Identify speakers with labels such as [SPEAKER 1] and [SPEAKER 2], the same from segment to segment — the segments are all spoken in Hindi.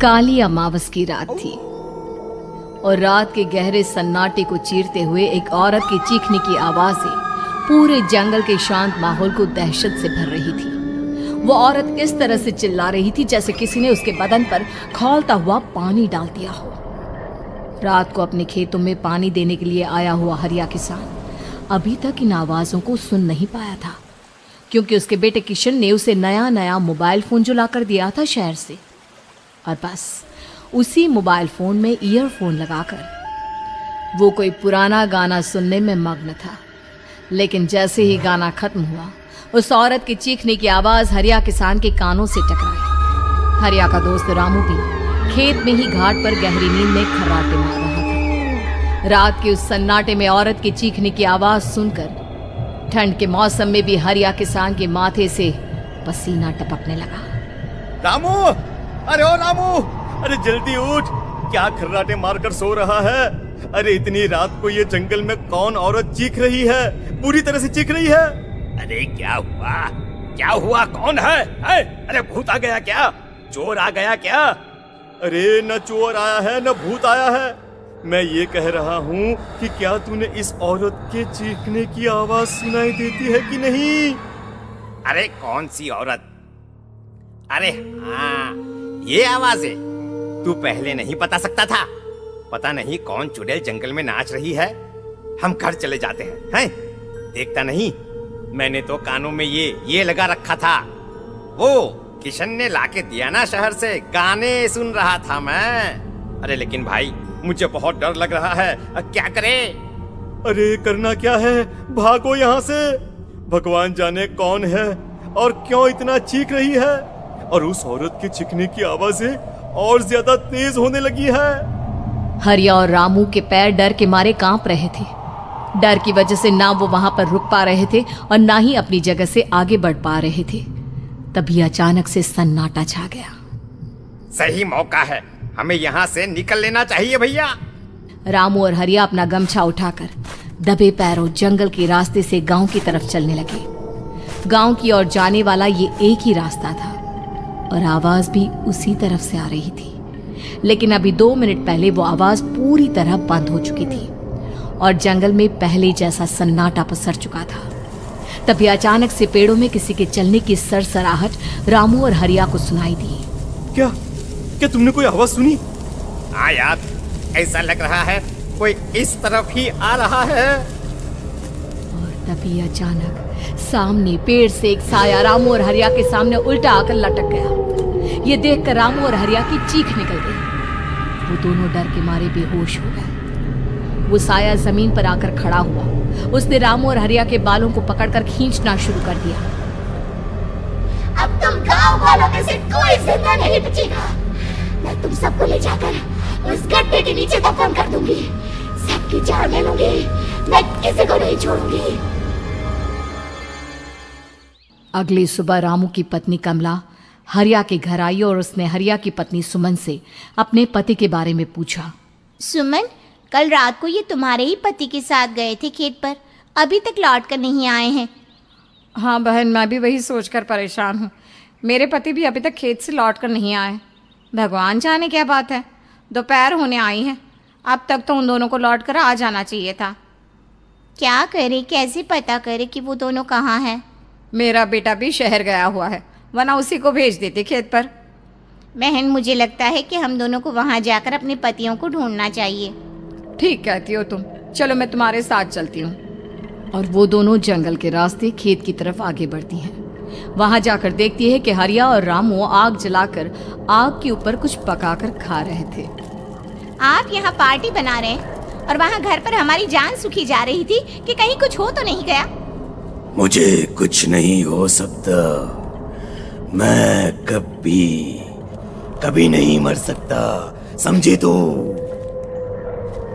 [SPEAKER 1] काली अमावस की रात थी और रात के गहरे सन्नाटे को चीरते हुए एक औरत की चीखने की आवाजें पूरे जंगल के शांत माहौल को दहशत से भर रही थी। वो औरत इस तरह से चिल्ला रही थी जैसे किसी ने उसके बदन पर खौलता हुआ पानी डाल दिया हो। रात को अपने खेतों में पानी देने के लिए आया हुआ हरिया किसान अभी तक इन आवाजों को सुन नहीं पाया था, क्योंकि उसके बेटे किशन ने उसे नया नया मोबाइल फोन जो लाकर दिया था शहर से, और बस उसी मोबाइल फोन में ईयरफोन लगाकर वो कोई पुराना गाना सुनने में मग्न था। लेकिन जैसे ही गाना खत्म हुआ, उस औरत की चीखने की आवाज हरिया किसान के कानों से टकराई। हरिया का दोस्त रामू भी खेत में ही घाट पर गहरी नींद में खर्राटे मार रहा था। रात के उस सन्नाटे में औरत की चीखने की आवाज सुनकर ठंड के मौसम में भी हरिया किसान के माथे से पसीना टपकने लगा।
[SPEAKER 2] रामू, अरे ओ रामू, अरे जल्दी उठ, क्या खर्राटे मारकर सो रहा है? अरे इतनी रात को ये जंगल में कौन औरत चीख रही है? पूरी तरह से चीख रही है।
[SPEAKER 3] अरे क्या हुआ? क्या हुआ? कौन है? अरे भूत आ गया क्या? चोर आ गया क्या?
[SPEAKER 2] अरे न चोर आया है न भूत आया है। मैं ये कह रहा हूँ कि क्या तूने इस औरत के चीखने की आवाज सुनाई देती है कि नहीं?
[SPEAKER 3] अरे कौन सी औरत? अरे हाँ, ये आवाज है। तू पहले नहीं बता सकता था? पता नहीं कौन चुड़ैल जंगल में नाच रही है। हम घर चले जाते हैं। देखता नहीं, मैंने तो कानों में ये लगा रखा था। वो किशन ने लाके दिया ना शहर से, गाने सुन रहा था मैं। अरे लेकिन भाई, मुझे बहुत डर लग रहा है। क्या करे?
[SPEAKER 2] अरे करना क्या है, भागो यहाँ से। भगवान जाने कौन है और क्यों इतना चीख रही है। और उस औरत के चीखने की आवाजें और ज्यादा तेज होने लगी है।
[SPEAKER 1] हरिया और रामू के पैर डर के मारे कांप रहे थे। डर की वजह से ना वो वहां पर रुक पा रहे थे और ना ही अपनी जगह से आगे बढ़ पा रहे थे। तभी अचानक से सन्नाटा छा गया।
[SPEAKER 3] सही मौका है, हमें यहाँ से निकल लेना चाहिए भैया।
[SPEAKER 1] रामू और हरिया अपना गमछा उठाकर दबे पैरों जंगल के रास्ते से गांव की तरफ चलने लगे। गांव की ओर जाने वाला ये एक ही रास्ता था और आवाज भी उसी तरफ से आ रही थी। लेकिन अभी 2 मिनट पहले वो आवाज पूरी तरह बंद हो चुकी थी और जंगल में पहले जैसा सन्नाटा पसर चुका था। तभी अचानक से पेड़ों में किसी के चलने की सरसराहट रामू और हरिया को सुनाई दी।
[SPEAKER 2] क्या तुमने कोई आवाज सुनी?
[SPEAKER 3] हाँ यार, ऐसा लग रहा है कोई इस तरफ ही आ रहा है।
[SPEAKER 1] और तभी अचानक सामने पेड़ से एक साया रामू और हरिया के सामने उल्टा आकर लटक गया। ये देखकर रामू और हरिया की चीख निकल गई। वो दोनों डर के मारे बेहोश हो गए। वो साया जमीन पर आकर खड़ा हुआ। उसने रामू और हरिया के बालों को पकड़कर खींचना शुरू कर दिया।
[SPEAKER 4] अब तुम गांव वालों में से कोई जिंदा नहीं बचेगा। मैं तुम सबको ले जाकर उस गड्ढे के नीचे दफन कर दूंगी। सबकी जान ले लूंगी, मैं किसी को नहीं छोड़ूंगी।
[SPEAKER 1] अगली सुबह रामू की पत्नी कमला हरिया के घर आई और उसने हरिया की पत्नी सुमन से अपने पति के बारे में पूछा।
[SPEAKER 4] सुमन, कल रात को ये तुम्हारे ही पति के साथ गए थे खेत पर, अभी तक लौट कर नहीं आए हैं।
[SPEAKER 5] हाँ बहन, मैं भी वही सोचकर परेशान हूँ। मेरे पति भी अभी तक खेत से लौट कर नहीं आए। भगवान जाने क्या बात है, दोपहर होने आई है। अब तक तो उन दोनों को लौट कर आ जाना चाहिए था।
[SPEAKER 4] क्या करे, कैसे पता करे कि वो दोनों कहाँ हैं?
[SPEAKER 5] मेरा बेटा भी शहर गया हुआ है, वरना उसी को भेज देते खेत पर।
[SPEAKER 4] बहन, मुझे लगता है कि हम दोनों को वहाँ जाकर अपने पतियों को ढूंढना चाहिए।
[SPEAKER 5] ठीक कहती हो तुम, चलो मैं तुम्हारे साथ चलती हूँ।
[SPEAKER 1] और वो दोनों जंगल के रास्ते खेत की तरफ आगे बढ़ती हैं। वहां जाकर देखती है कि हरिया और रामू आग जलाकर आग के ऊपर कुछ पकाकर खा रहे थे।
[SPEAKER 4] आप यहाँ पार्टी बना रहे हैं और वहाँ घर पर हमारी जान सुखी जा रही थी कि कहीं कुछ हो तो नहीं गया?
[SPEAKER 6] मुझे कुछ नहीं हो सकता। मैं कभी नहीं मर सकता, समझे तो?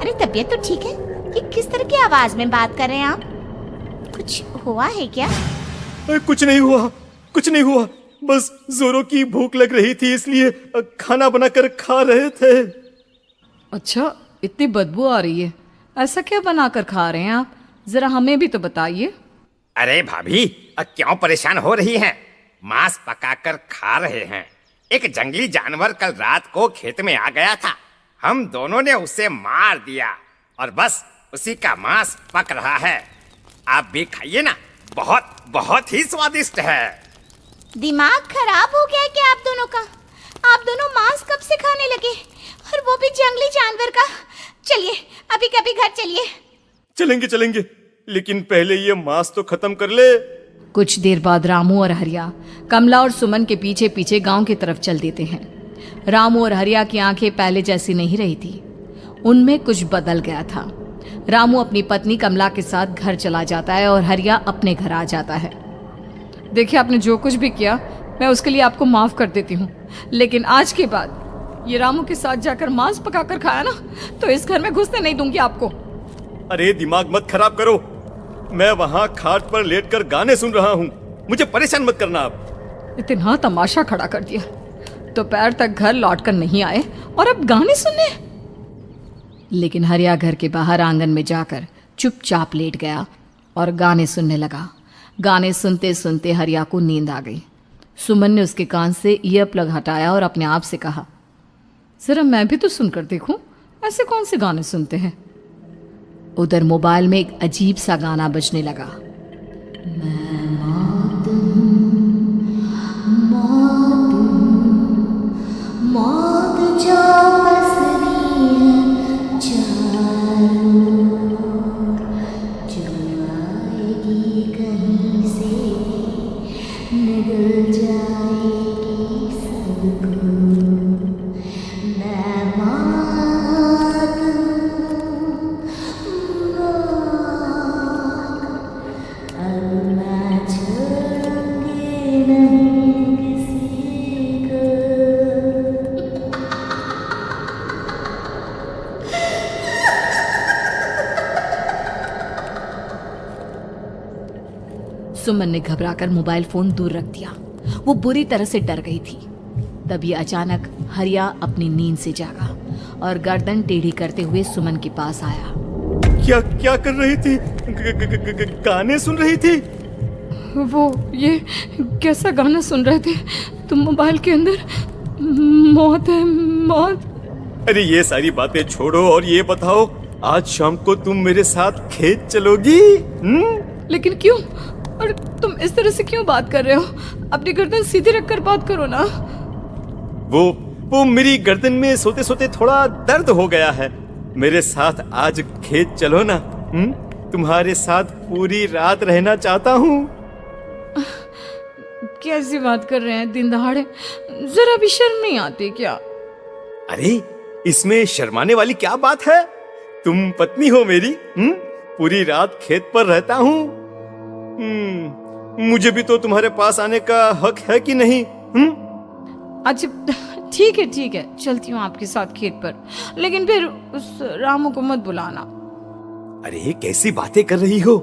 [SPEAKER 4] अरे तबीयत तो ठीक है, ये किस तरह की आवाज में बात कर रहे हैं आप? कुछ हुआ है क्या?
[SPEAKER 2] कुछ नहीं हुआ, बस जोरों की भूख लग रही थी, इसलिए खाना बनाकर खा रहे थे।
[SPEAKER 5] अच्छा, इतनी बदबू आ रही है, ऐसा क्या बनाकर खा रहे हैं आप? जरा हमें भी तो बताइए।
[SPEAKER 3] अरे भाभी, क्यों परेशान हो रही हैं? मांस पकाकर खा रहे हैं। एक जंगली जानवर कल रात को खेत में आ गया था। हम दोनों ने उसे मार दिया और बस उसी का मांस पक रहा है। आप भी खाइए ना, बहुत बहुत ही स्वादिष्ट है।
[SPEAKER 4] दिमाग खराब हो गया है क्या आप दोनों का? आप दोनों मांस कब से खाने लगे, और वो भी जंगली जानवर का? चलिए अभी कभी घर चलिए।
[SPEAKER 2] चलेंगे चलेंगे, लेकिन पहले ये मांस तो खत्म कर ले।
[SPEAKER 1] कुछ देर बाद रामू और हरिया कमला और सुमन के पीछे पीछे गांव की तरफ चल देते हैं। रामू और हरिया की आंखें पहले जैसी नहीं रही थी, उनमें कुछ बदल गया था। रामू अपनी पत्नी कमला के साथ घर चला जाता है और हरिया अपने घर आ जाता है।
[SPEAKER 5] देखिए, आपने जो कुछ भी किया मैं उसके लिए आपको माफ़ कर देती हूँ, लेकिन आज के बाद ये रामू के साथ जाकर मांस पकाकर खाया ना, तो इस घर में घुसने नहीं दूंगी आपको।
[SPEAKER 2] अरे दिमाग मत खराब करो, मैं वहां खाट पर लेटकर गाने सुन रहा हूँ, मुझे परेशान मत करना आप।
[SPEAKER 5] इतना तमाशा खड़ा कर दिया, दोपहर तक घर लौट कर नहीं आए और अब गाने सुनने।
[SPEAKER 1] लेकिन हरिया घर के बाहर आंगन में जाकर चुपचाप लेट गया और गाने सुनने लगा। गाने सुनते सुनते हरिया को नींद आ गई। सुमन ने उसके कान से ईयर प्लग हटाया और अपने आप से कहा,
[SPEAKER 5] जरा मैं भी तो सुनकर देखूं, ऐसे कौन से गाने सुनते हैं।
[SPEAKER 1] उधर मोबाइल में एक अजीब सा गाना बजने लगा।
[SPEAKER 4] मौत जो बसरी है चारों, जो आएगी कहीं से निगल जाएगी सबको। मैं मात अब मैं छोड़ूंगी नहीं किसी को।
[SPEAKER 1] सुमन ने घबराकर मोबाइल फोन दूर रख दिया। वो बुरी तरह से डर गई थी। तभी अचानक हरिया अपनी नींद से जागा और गर्दन टेढ़ी करते हुए सुमन के पास आया।
[SPEAKER 2] क्या क्या कर रही थी? गाने सुन रही थी?
[SPEAKER 5] वो ये कैसा गाना सुन रहे थे तुम मोबाइल के अंदर? मौत है, मौत।
[SPEAKER 2] अरे ये सारी बातें छोड़ो और ये बताओ, आज शाम को तुम मेरे साथ खेत चलोगी?
[SPEAKER 5] लेकिन क्यों? और तुम इस तरह से क्यों बात कर रहे हो? अपनी गर्दन सीधी रखकर बात करो ना।
[SPEAKER 2] वो मेरी गर्दन में सोते सोते थोड़ा दर्द हो गया है। मेरे साथ आज खेत चलो ना। तुम्हारे साथ पूरी रात रहना चाहता हूँ।
[SPEAKER 5] कैसी बात कर रहे हैं दिन दहाड़े? जरा भी शर्म नहीं आती क्या?
[SPEAKER 2] अरे इसमें शर्माने वाली क्या बात है? तुम पत्नी हो मेरी। पूरी रात खेत पर रहता हूँ। मुझे भी तो तुम्हारे पास आने का हक है कि नहीं?
[SPEAKER 5] अच्छा ठीक है, चलती हूँ आपके साथ खेत पर, लेकिन फिर उस रामू को मत बुलाना।
[SPEAKER 2] अरे कैसी बातें कर रही हो?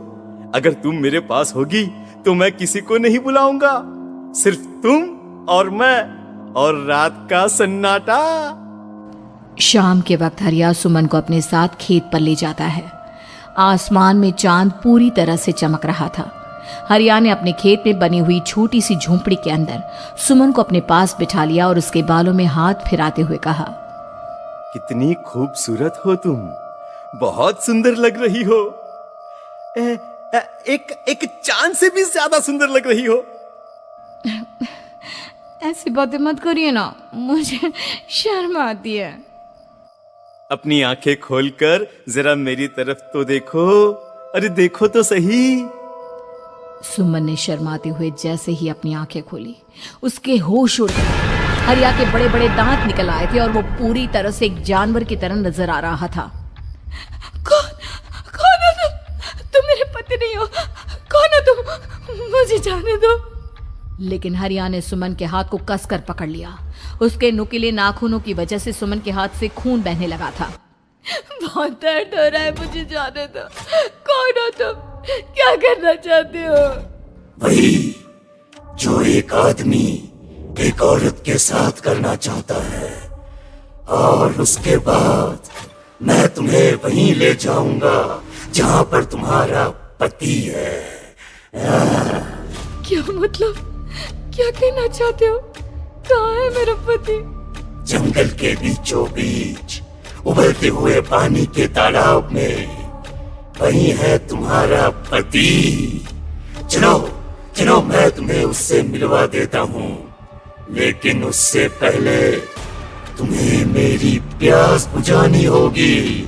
[SPEAKER 2] अगर तुम मेरे पास होगी तो मैं किसी को नहीं बुलाऊंगा, सिर्फ तुम और मैं और रात का सन्नाटा।
[SPEAKER 1] शाम के वक्त हरिया सुमन को अपने साथ खेत पर ले जाता है। आसमान में चांद पूरी तरह से चमक रहा था। हरिया ने अपने खेत में बनी हुई छोटी सी झोंपड़ी के अंदर सुमन को अपने पास बिठा लिया और उसके बालों में हाथ फिराते हुए कहा,
[SPEAKER 2] कितनी खूबसूरत हो तुम, बहुत सुंदर लग रही हो। एक चांद से भी ज्यादा सुंदर लग रही हो।
[SPEAKER 5] ऐसी बातें मत करिए ना, मुझे शर्म आती है।
[SPEAKER 2] अपनी आंखें खोलकर जरा मेरी तरफ तो देखो। अरे देखो तो सही।
[SPEAKER 1] सुमन ने शर्माते हुए जैसे ही अपनी आंखें खोली, उसके होश उड़ गए। हरिया के बड़े बड़े दांत निकल आए थे और वो पूरी तरह से एक जानवर की तरह नजर आ रहा था।
[SPEAKER 5] कौन हो तुम? तुम मेरे पति नहीं हो। कौन हो तुम? मुझे जाने दो।
[SPEAKER 1] लेकिन हरिया ने सुमन के हाथ को कसकर पकड़ लिया। उसके नुकीले नाखूनों की वजह से सुमन के हाथ से खून बहने लगा था।
[SPEAKER 5] बहुत दर्द हो रहा है, मुझे जाने दो। कौन हो तुम? क्या करना चाहते हो?
[SPEAKER 6] वही जो एक आदमी एक औरत के साथ करना चाहता है, और उसके बाद मैं तुम्हें वहीं ले जाऊंगा जहां पर तुम्हारा पति है।
[SPEAKER 5] क्या मतलब? क्या कहना चाहते हो?
[SPEAKER 1] कहाँ है मेरा पति?
[SPEAKER 6] जंगल के बीचों बीच उबलते हुए पानी के तालाब में, वही है तुम्हारा पति। चलो चलो, मैं तुम्हें उससे मिलवा देता हूँ, लेकिन उससे पहले तुम्हें मेरी प्यास बुझानी होगी।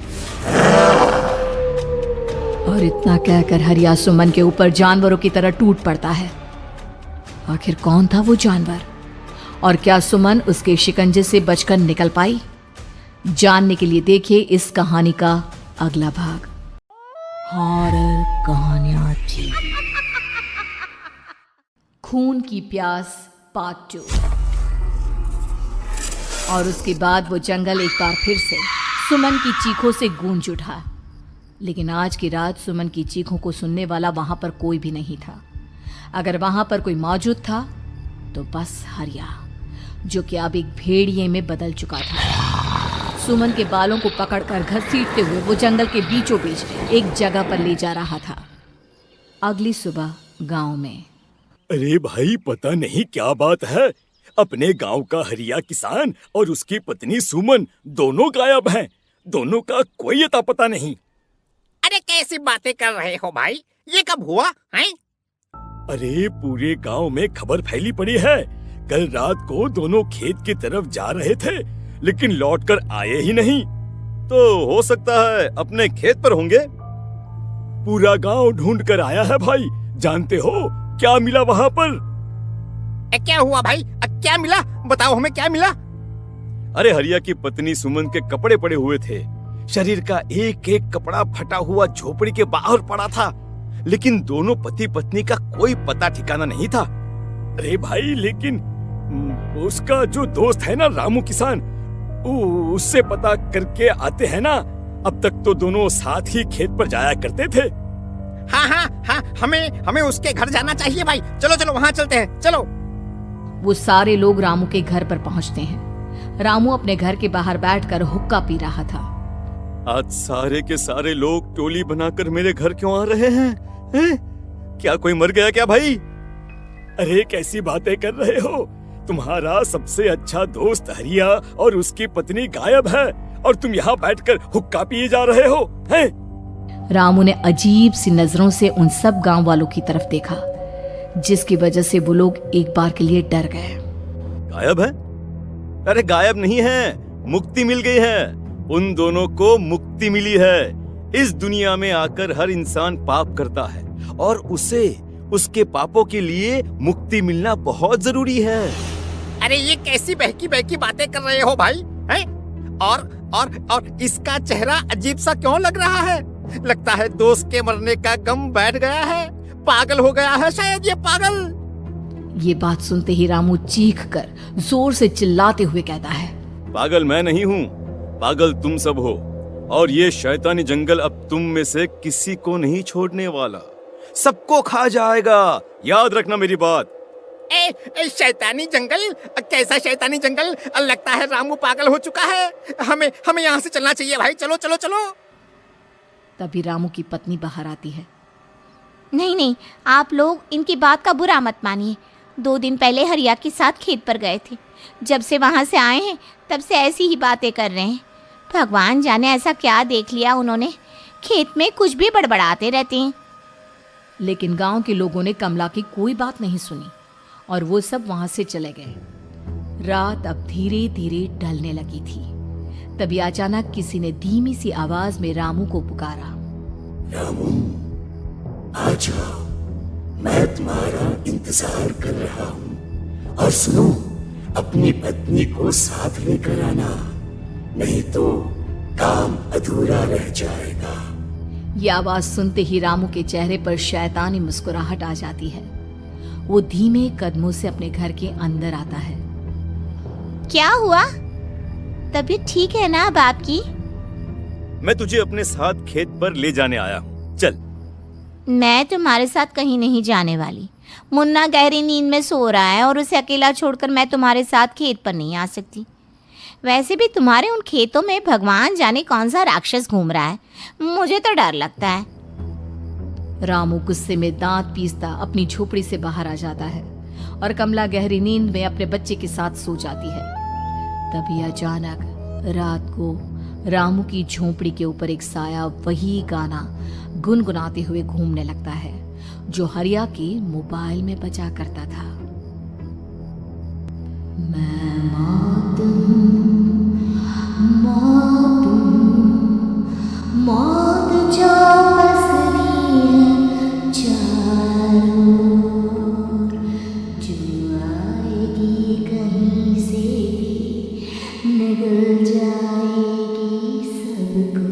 [SPEAKER 1] और इतना कहकर हरिया सुमन के ऊपर जानवरों की तरह टूट पड़ता है। आखिर कौन था वो जानवर, और क्या सुमन उसके शिकंजे से बचकर निकल पाई? जानने के लिए देखिए इस कहानी का अगला भाग, हॉरर कहानियां थी। खून की प्यास पार्ट 2। और उसके बाद वो जंगल एक बार फिर से सुमन की चीखों से गूंज उठा। लेकिन आज की रात सुमन की चीखों को सुनने वाला वहां पर कोई भी नहीं था। अगर वहां पर कोई मौजूद था तो बस हरिया, जो कि अब एक भेड़िए में बदल चुका था। सुमन के बालों को पकड़कर घसीटते हुए वो जंगल के बीचों बीच एक जगह पर ले जा रहा था। अगली सुबह गांव में।
[SPEAKER 2] अरे भाई, पता नहीं क्या बात है, अपने गांव का हरिया किसान और उसकी पत्नी सुमन दोनों गायब हैं। दोनों का कोई अता पता नहीं।
[SPEAKER 3] अरे कैसी बातें कर रहे हो भाई, ये कब हुआ है?
[SPEAKER 2] अरे पूरे गांव में खबर फैली पड़ी है। कल रात को दोनों खेत की तरफ जा रहे थे, लेकिन लौटकर आए ही नहीं। तो हो सकता है अपने खेत पर होंगे। पूरा गांव ढूंढ कर आया है भाई। जानते हो क्या मिला वहां पर?
[SPEAKER 3] क्या हुआ भाई? क्या मिला? बताओ हमें, क्या मिला?
[SPEAKER 2] अरे हरिया की पत्नी सुमन के कपड़े पड़े हुए थे। शरीर का एक एक कपड़ा फटा हुआ झोपड़ी के बाहर पड़ा था, लेकिन दोनों पति पत्नी का कोई पता ठिकाना नहीं था। अरे भाई, लेकिन उसका जो दोस्त है ना रामू किसान, उससे पता करके आते हैं ना। अब तक तो दोनों साथ ही खेत पर जाया करते थे।
[SPEAKER 3] हाँ, हमें उसके घर जाना चाहिए भाई। चलो चलो वहाँ चलते हैं, चलो।
[SPEAKER 1] वो सारे लोग रामू के घर पर पहुंचते हैं। रामू अपने घर के बाहर बैठकर हुक्का पी रहा था।
[SPEAKER 2] आज सारे के सारे लोग टोली बनाकर मेरे घर क्यों आ रहे हैं? क्या कोई मर गया क्या भाई? अरे कैसी बातें कर रहे हो? तुम्हारा सबसे अच्छा दोस्त हरिया और उसकी पत्नी गायब है, और तुम यहाँ बैठकर हुक्का पिए जा रहे हो हैं?
[SPEAKER 1] रामू ने अजीब सी नजरों से उन सब गांव वालों की तरफ देखा, जिसकी वजह से वो लोग एक बार के लिए डर गए।
[SPEAKER 2] गायब है? अरे गायब नहीं है, मुक्ति मिल गई है। उन दोनों को मुक्ति मिली है। इस दुनिया में आकर हर इंसान पाप करता है, और उसे उसके पापों के लिए मुक्ति मिलना बहुत जरूरी है।
[SPEAKER 3] अरे ये कैसी बहकी बहकी बातें कर रहे हो भाई, हैं? और इसका चेहरा अजीब सा क्यों लग रहा है? लगता है दोस्त के मरने का गम बैठ गया है। पागल हो गया है शायद ये पागल।
[SPEAKER 1] ये बात सुनते ही रामू चीख कर जोर से चिल्लाते हुए कहता है,
[SPEAKER 2] पागल मैं नहीं हूँ, पागल तुम सब हो। और ये शैतानी जंगल अब तुम में से किसी को नहीं छोड़ने वाला, सबको खा जाएगा। याद रखना मेरी बात।
[SPEAKER 3] शैतानी जंगल? कैसा शैतानी जंगल? लगता है रामू पागल हो चुका है। हमें यहाँ से चलना चाहिए भाई। चलो चलो चलो।
[SPEAKER 1] तभी रामू की पत्नी बाहर आती है।
[SPEAKER 4] नहीं, आप लोग इनकी बात का बुरा मत मानिए। 2 दिन पहले हरिया के साथ खेत पर गए थे। जब से वहाँ से आए हैं तब से ऐसी ही बातें कर रहे हैं। भगवान जाने ऐसा क्या देख लिया उन्होंने, खेत में कुछ भी बड़बड़ाते रहते हैं।
[SPEAKER 1] लेकिन गांव के लोगों ने कमला की कोई बात नहीं सुनी, और वो सब वहां से चले गए। रात अब धीरे धीरे ढलने लगी थी। तभी अचानक किसी ने धीमी सी आवाज में रामू को पुकारा।
[SPEAKER 6] रामू, आ जाओ, मैं तुम्हारा इंतजार कर रहा हूँ। और सुनो, अपनी पत्नी को साथ लेकर आना, नहीं तो काम अधूरा रह जाएगा।
[SPEAKER 1] ये आवाज सुनते ही रामू के चेहरे पर शैतानी मुस्कुराहट आ जाती है। वो धीमे कदमों से अपने घर के अंदर आता है।
[SPEAKER 4] क्या हुआ? तबीयत ठीक है ना अब आपकी?
[SPEAKER 2] मैं तुझे अपने साथ खेत पर ले जाने आया हूँ, चल।
[SPEAKER 4] मैं तुम्हारे साथ कहीं नहीं जाने वाली। मुन्ना गहरी नींद में सो रहा है, और उसे अकेला छोड़कर मैं तुम्हारे साथ खेत पर नहीं आ सकती। वैसे भी तुम्हारे उन खेतों में भगवान जाने कौन सा राक्षस घूम रहा है, मुझे तो डर लगता है।
[SPEAKER 1] रामू गुस्से में दांत पीसता अपनी झोपड़ी से बाहर आ जाता है और कमला गहरी नींद में अपने बच्चे के साथ सो जाती है। तभी अचानक रात को रामू की झोपड़ी के ऊपर एक साया वही गाना गुनगुनाते हुए घूमने लगता है जो हरिया के मोबाइल में बजा करता था। मैं मौत जो पसरी है चारों ओर, जो आएगी कहीं से भी निगल जाएगी सबको।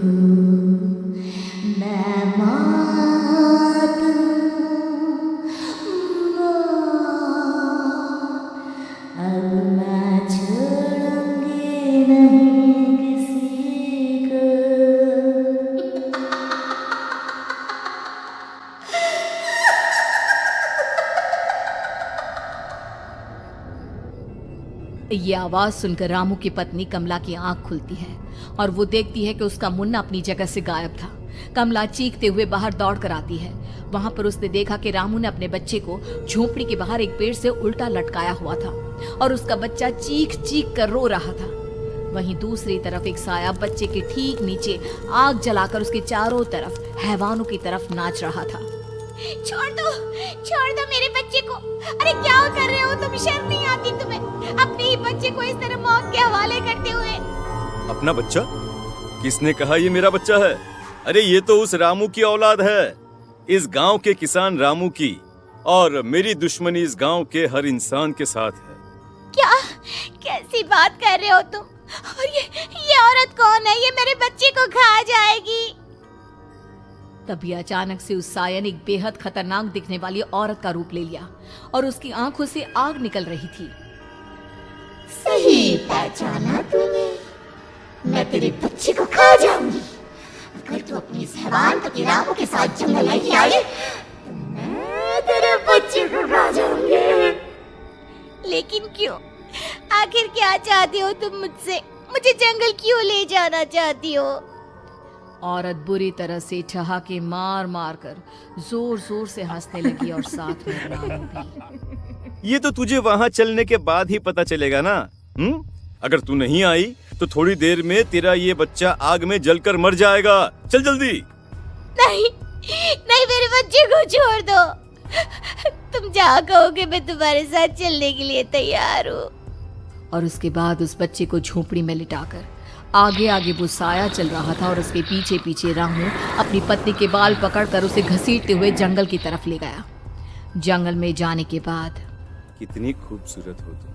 [SPEAKER 1] मैं मौत अब मैं छोड़ूंगी नहीं किसी को। ये आवाज सुनकर रामू की पत्नी कमला की आंख खुलती है और वो देखती है कि उसका मुन्ना अपनी जगह से गायब था। कमला चीखते हुए बाहर दौड़ कर आती है। वहां पर उसने देखा कि रामू ने अपने बच्चे को झोपड़ी के बाहर एक पेड़ से उल्टा लटकाया हुआ था और उसका बच्चा चीख चीख कर रो रहा था। वहीं दूसरी तरफ एक साया बच्चे के ठीक नीचे आग जलाकर उसके चारों तरफ हैवानों की तरफ नाच रहा था।
[SPEAKER 4] छोड़ दो मेरे बच्चे को। अरे क्या कर रहे हो तुम? शर्म नहीं आती तुम्हें अपने ही बच्चे को इस तरह मौत के हवाले करते हुए?
[SPEAKER 2] अपना बच्चा? किसने कहा ये मेरा बच्चा है? अरे ये तो उस रामू की औलाद है, इस गांव के किसान रामू की, और मेरी दुश्मनी इस गांव के हर इंसान के साथ है।
[SPEAKER 4] क्या? कैसी बात कर रहे हो तुम? और ये औरत कौन है? ये मेरे बच्चे को खा जाएगी।
[SPEAKER 1] तभी अचानक से उस साया ने एक बेहद खतरनाक दिखने वाली औरत का रूप ले लिया और उसकी आंखों से आग निकल रही थी।
[SPEAKER 4] सही पहचाना तूने। मैं तेरे बच्चे को खा जाऊंगी। अगर तू अपनी इस हैवान पति रामू के साथ जंगल नहीं आई तो मैं तेरे बच्चे को खा जाऊंगी। लेकिन क्यों? आखिर क्या चाहती हो तुम मुझसे? मुझे जंगल क्यों ले जाना चाहती हो?
[SPEAKER 1] औरत बुरी तरह से ठहाके मार मार कर जोर जोर से हंसने लगी और साथ में रामू भी।
[SPEAKER 2] ये तो तुझे वहाँ चलने के बाद ही पता चलेगा ना। अगर तू नहीं आई तो थोड़ी देर में तेरा ये बच्चा आग में जलकर मर जाएगा। चल जल्दी।
[SPEAKER 4] नहीं नहीं, मेरे बच्चे को छोड़ दो। तुम जहाँ कहोगे मैं तुम्हारे साथ चलने के लिए तैयार हूँ।
[SPEAKER 1] और उसके बाद उस बच्चे को झोपड़ी में लिटाकर आगे आगे वो साया चल रहा था और उसके पीछे पीछे रामू अपनी पत्नी के बाल पकड़कर उसे घसीटते हुए जंगल की तरफ ले गया। जंगल में जाने के बाद
[SPEAKER 2] कितनी खूबसूरत हो तुम।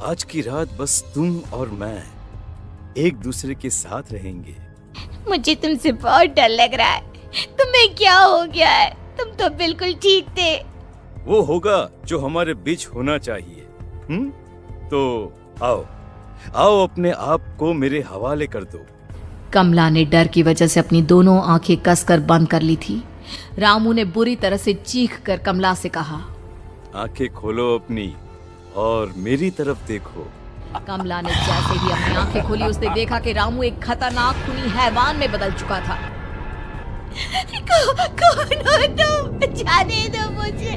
[SPEAKER 2] आज की रात बस तुम और मैं एक दूसरे के साथ रहेंगे।
[SPEAKER 4] मुझे तुमसे बहुत डर लग रहा है। तुम्हें क्या हो गया है? तुम तो बिल्कुल ठीक थे।
[SPEAKER 2] वो होगा जो हमारे बीच होना चाहिए। तो आओ आओ अपने आप को मेरे हवाले कर दो।
[SPEAKER 1] कमला ने डर की वजह से अपनी दोनों आंखें कसकर बंद कर ली थी। रामू ने बुरी तरह से चीख कर कमला से कहा,
[SPEAKER 2] आंखें खोलो अपनी और मेरी तरफ देखो।
[SPEAKER 1] कमला ने जैसे ही अपनी आंखें खोली उसने देखा कि रामू एक खतरनाक खूनी हैवान में बदल चुका था।
[SPEAKER 4] कौन हो तुम? जाने दो मुझे।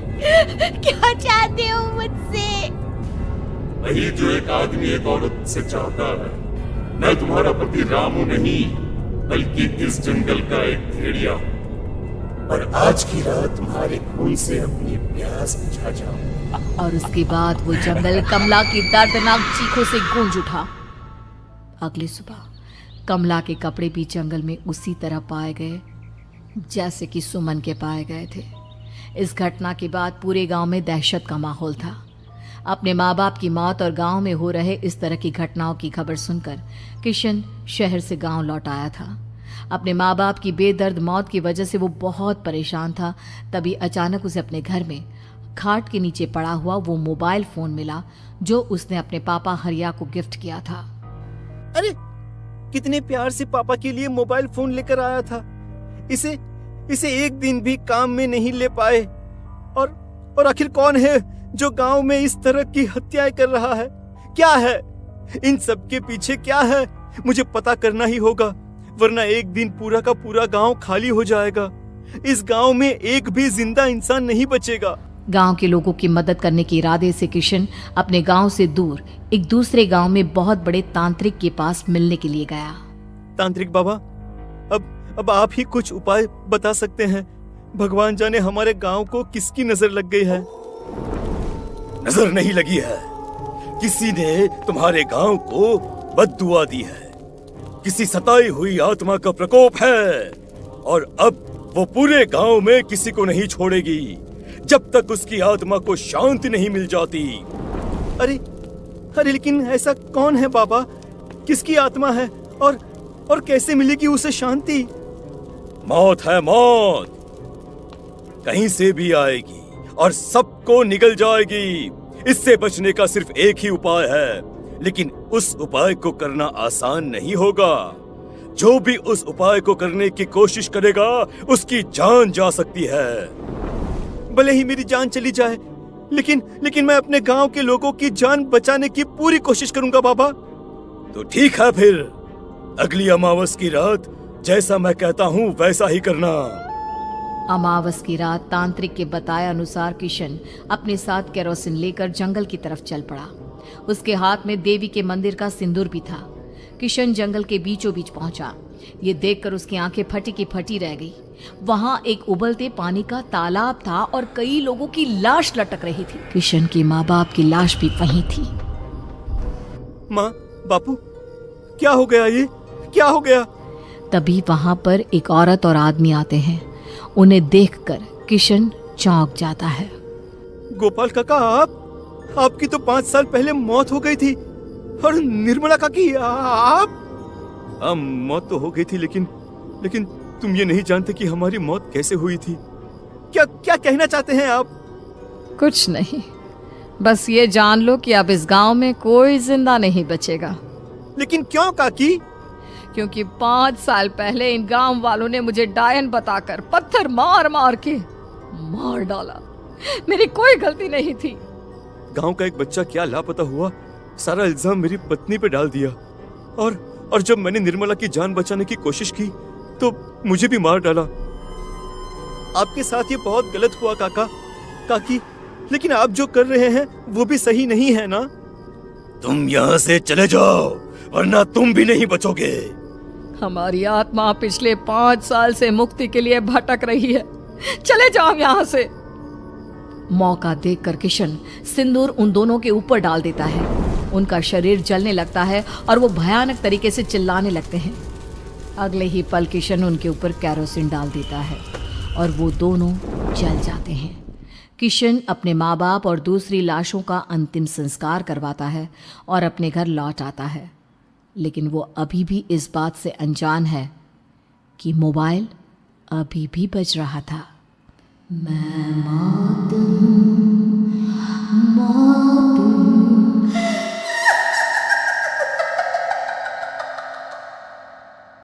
[SPEAKER 4] क्या चाहते हो मुझसे?
[SPEAKER 6] वही जो एक आदमी एक औरत से चाहता है। मैं तुम्हारा पति रामू नहीं, बल्कि इस जंगल का एक भेड़िया हूँ, और आज की रात तुम्हारे खून से अपनी प्यास बुझा जाऊं।
[SPEAKER 1] और उसके बाद वो जंगल कमला की दर्दनाक चीखों से गूंज उठा। अगली सुबह कमला के कपड़े भी जंगल में उसी तरह पाए गए जैसे कि सुमन के पाए गए थे। इस घटना के बाद पूरे गांव में दहशत का माहौल था। अपने माँ बाप की मौत और गांव में हो रहे इस तरह की घटनाओं की खबर सुनकर किशन शहर से गांव लौट आया था। अपने माँ बाप की बेदर्द मौत की वजह से वो बहुत परेशान था। तभी अचानक उसे अपने घर में खाट के नीचे पड़ा हुआ वो मोबाइल फोन मिला जो उसने अपने पापा हरिया को गिफ्ट किया था।
[SPEAKER 2] अरे कितने प्यार से पापा के लिए मोबाइल फोन लेकर आया था। इसे एक दिन भी काम में नहीं ले पाए। और आखिर कौन है जो गांव में इस तरह की हत्याएं कर रहा है? क्या है इन सब के पीछे? क्या है? मुझे पता करना ही होगा, वरना एक दिन पूरा का पूरा गांव खाली हो जाएगा। इस गांव में एक भी जिंदा इंसान नहीं बचेगा।
[SPEAKER 1] गांव के लोगों की मदद करने के इरादे से किशन अपने गांव से दूर एक दूसरे गांव में बहुत बड़े तांत्रिक के पास मिलने के लिए गया।
[SPEAKER 2] तांत्रिक बाबा, अब आप ही कुछ उपाय बता सकते हैं। भगवान जाने हमारे गांव को किसकी नजर लग गई है।
[SPEAKER 6] नजर नहीं लगी है, किसी ने तुम्हारे गांव को बद्दुआ दी है। किसी सताई हुई आत्मा का प्रकोप है और अब वो पूरे गांव में किसी को नहीं छोड़ेगी जब तक उसकी आत्मा को शांति नहीं मिल जाती।
[SPEAKER 2] अरे लेकिन ऐसा कौन है बाबा? किसकी आत्मा है और कैसे मिलेगी उसे शांति?
[SPEAKER 6] मौत है, मौत कहीं से भी आएगी और सबको निगल जाएगी। इससे बचने का सिर्फ एक ही उपाय है, लेकिन उस उपाय को करना आसान नहीं होगा। जो भी उस उपाय को करने की कोशिश करेगा उसकी जान जा सकती है।
[SPEAKER 2] भले ही मेरी जान चली जाए, लेकिन मैं अपने गांव के लोगों की जान बचाने की पूरी कोशिश करूंगा बाबा।
[SPEAKER 6] तो ठीक है, फिर अगली अमावस की रात जैसा मैं कहता हूँ वैसा ही करना।
[SPEAKER 1] अमावस की रात तांत्रिक के बताए अनुसार किशन अपने साथ केरोसिन लेकर जंगल की तरफ चल पड़ा। उसके हाथ में देवी के मंदिर का सिंदूर भी था। किशन जंगल के बीचों बीच पहुंचा। ये देखकर उसकी आंखें फटी की फटी रह गई। वहां एक उबलते पानी का तालाब था और कई लोगों की लाश लटक रही थी। किशन के माँ बाप की लाश भी वहीं थी।
[SPEAKER 2] माँ, बापू, क्या हो गया? ये क्या हो गया?
[SPEAKER 1] तभी वहां पर एक औरत और आदमी आते हैं। उन्हें देखकर किशन चौंक जाता है।
[SPEAKER 2] गोपाल काका, आपकी तो 5 साल पहले मौत हो गई थी। और निर्मला काकी, आप? मौत तो हो गई थी, लेकिन तुम ये नहीं जानते कि हमारी मौत कैसे हुई थी। क्या कहना चाहते हैं आप?
[SPEAKER 5] कुछ नहीं, बस ये जान लो कि अब इस गांव में कोई जिंदा नहीं बचेगा।
[SPEAKER 2] लेकिन क्यों काकी?
[SPEAKER 5] क्योंकि 5 साल पहले इन गांव वालों ने मुझे डायन बताकर पत्थर मार मार के मार डाला। मेरी कोई गलती नहीं थी।
[SPEAKER 2] गांव का एक बच्चा क्या लापता हुआ, सारा इल्जाम मेरी पत्नी पे डाल दिया। और जब मैंने निर्मला की जान बचाने की कोशिश की तो मुझे भी मार डाला। आपके साथ ये बहुत गलत हुआ काकी, लेकिन आप जो कर रहे हैं वो भी सही नहीं है ना?
[SPEAKER 6] तुम यहाँ से चले जाओ वरना तुम भी नहीं बचोगे।
[SPEAKER 5] हमारी आत्मा पिछले 5 साल से मुक्ति के लिए भटक रही है। चले जाओ यहाँ से।
[SPEAKER 1] मौका देखकर किशन सिंदूर उन दोनों के ऊपर डाल देता है। उनका शरीर जलने लगता है और वो भयानक तरीके से चिल्लाने लगते हैं। अगले ही पल किशन उनके ऊपर केरोसिन डाल देता है और वो दोनों जल जाते हैं। किशन अपने माँ बाप और दूसरी लाशों का अंतिम संस्कार करवाता है और अपने घर लौट आता है। लेकिन वो अभी भी इस बात से अनजान है कि मोबाइल अभी भी बज रहा था। मैं